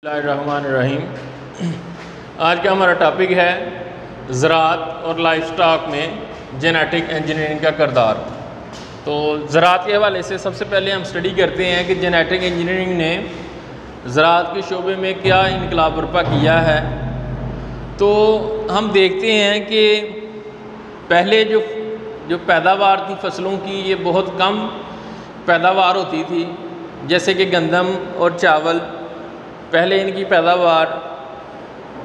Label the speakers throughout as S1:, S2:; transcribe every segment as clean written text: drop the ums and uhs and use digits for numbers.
S1: बिस्मिल्लाहिर्रहमानिर्रहीम। आज का हमारा टॉपिक है ज़राअत और लाइफस्टॉक में जेनेटिक इंजीनियरिंग का किरदार। तो ज़राअत के हवाले से सबसे पहले हम स्टडी करते हैं कि जेनेटिक इंजीनियरिंग ने ज़राअत के शोबे में क्या इनकलाब बर्पा किया है। तो हम देखते हैं कि पहले जो पैदावार थी फसलों की, ये बहुत कम पैदावार होती थी। जैसे कि गंदम और चावल, पहले इनकी पैदावार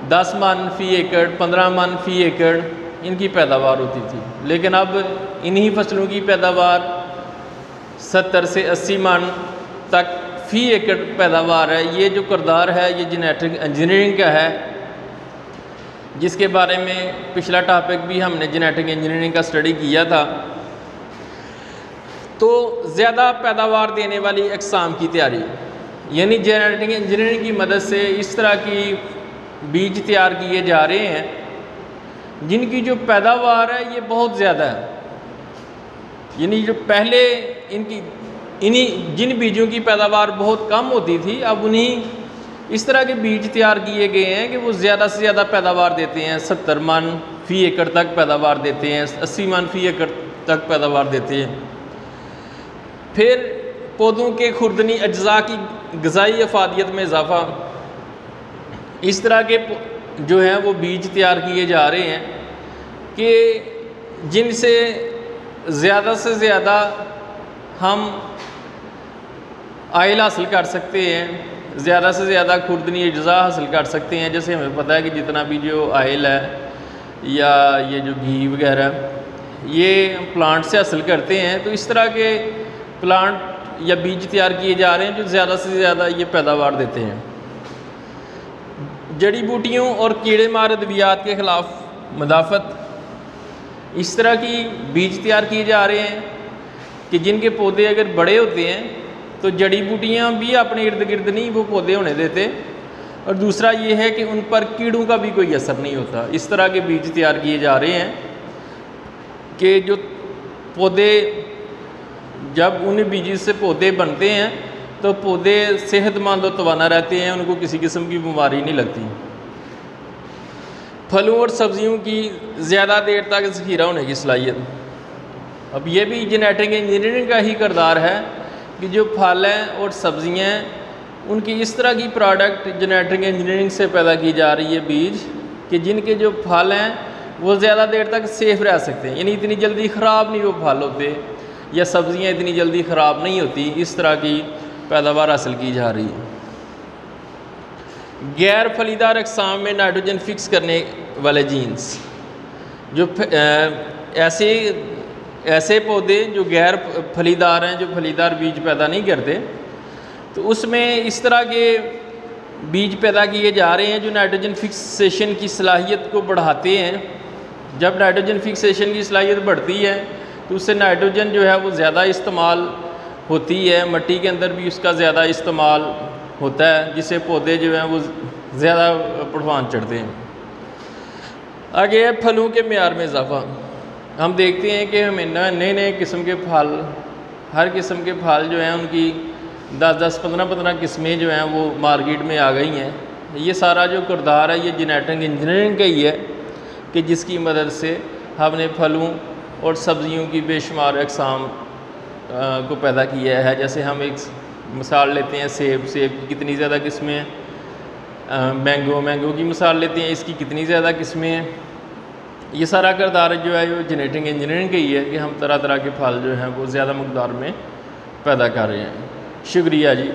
S1: 10 मन फ़ी एकड़, 15 मन फ़ी एकड़ इनकी पैदावार होती थी। लेकिन अब इन्हीं फसलों की पैदावार 70 से 80 मन तक फ़ी एकड़ पैदावार है। ये जो किरदार है ये जेनेटिक इंजीनियरिंग का है, जिसके बारे में पिछला टॉपिक भी हमने जेनेटिक इंजीनियरिंग का स्टडी किया था। तो ज़्यादा पैदावार देने वाली अक़साम की तैयारी, यानी जेनेटिक इंजीनियरिंग की मदद से इस तरह की बीज तैयार किए जा रहे हैं जिनकी जो पैदावार है ये बहुत ज़्यादा है। यानी जो पहले इन्हीं जिन बीजों की पैदावार बहुत कम होती थी, अब उन्हीं इस तरह के बीज तैयार किए गए हैं कि वो ज़्यादा से ज़्यादा पैदावार देते हैं। 70 मन फ़ी एकड़ तक पैदावार देते हैं, 80 मन फ़ी एकड़ तक पैदावार देते हैं। फिर पौधों के खुर्दनी अज्जा की ग़िज़ाई अफादियत में इजाफ़ा, इस तरह के जो हैं वो बीज तैयार किए जा रहे हैं कि जिनसे ज़्यादा से ज़्यादा हम आयल हासिल कर सकते हैं, ज़्यादा से ज़्यादा खुर्दनी अज्जा हासिल कर सकते हैं। जैसे हमें पता है कि जितना भी जो आयल है या ये जो घी वगैरह ये प्लांट से हासिल करते हैं, तो इस तरह के प्लांट या बीज तैयार किए जा रहे हैं जो ज़्यादा से ज़्यादा ये पैदावार देते हैं। जड़ी बूटियों और कीड़े मार अद्वियात के ख़िलाफ़ मदाफ़त, इस तरह की बीज तैयार किए जा रहे हैं कि जिनके पौधे अगर बड़े होते हैं तो जड़ी बूटियाँ भी अपने इर्द गिर्द नहीं वो पौधे होने देते, और दूसरा ये है कि उन पर कीड़ों का भी कोई असर नहीं होता। इस तरह के बीज तैयार किए जा रहे हैं कि जो पौधे, जब उन बीज से पौधे बनते हैं तो पौधे सेहतमंद और तवाना रहते हैं, उनको किसी किस्म की बीमारी नहीं लगती। फलों और सब्जियों की ज़्यादा देर तक ज़ख़ीरा होने की सलाहियत, अब ये भी जेनेटिक इंजीनियरिंग का ही किरदार है कि जो फल हैं और सब्ज़ियाँ हैं उनकी इस तरह की प्रोडक्ट जेनेटिक इंजीनियरिंग से पैदा की जा रही है बीज, कि जिनके जो फल हैं वो ज़्यादा देर तक सेफ़ रह सकते हैं। यानी इतनी जल्दी ख़राब नहीं वो फल होते या सब्ज़ियाँ इतनी जल्दी ख़राब नहीं होती। इस तरह की पैदावार हासिल की जा रही है। गैर फलीदार अक़साम में नाइट्रोजन फिक्स करने वाले जीन्स, जो ऐसे पौधे जो गैर फलीदार हैं, जो फलीदार बीज पैदा नहीं करते, तो उसमें इस तरह के बीज पैदा किए जा रहे हैं जो नाइट्रोजन फिक्सेशन की सलाहियत को बढ़ाते हैं। जब नाइट्रोजन फिक्सेशन की सलाहियत बढ़ती है तो उससे नाइट्रोजन जो है वो ज़्यादा इस्तेमाल होती है, मट्टी के अंदर भी उसका ज़्यादा इस्तेमाल होता है, जिससे पौधे जो हैं वो ज़्यादा पड़वान चढ़ते हैं। आगे है फलों के मेयार में इजाफ़ा। हम देखते हैं कि हमें नए नए किस्म के फल, हर किस्म के फल जो हैं उनकी 10-10, 15-15 किस्में जो हैं वो मार्केट में आ गई हैं। ये सारा जो किरदार है ये जेनेटिक इंजीनियरिंग का ही है कि जिसकी मदद से हमने फलों और सब्ज़ियों की बेशुमार अक़साम को पैदा किया है। जैसे हम एक मिसाल लेते हैं सेब की कितनी ज़्यादा किस्में हैं, मैंगो की मिसाल लेते हैं, इसकी कितनी ज़्यादा किस्में हैं। ये सारा किरदार जो है वो जेनेटिक इंजीनियरिंग का ही है कि हम तरह तरह के फल जो हैं वो ज़्यादा मकदार में पैदा कर रहे हैं। शुक्रिया जी।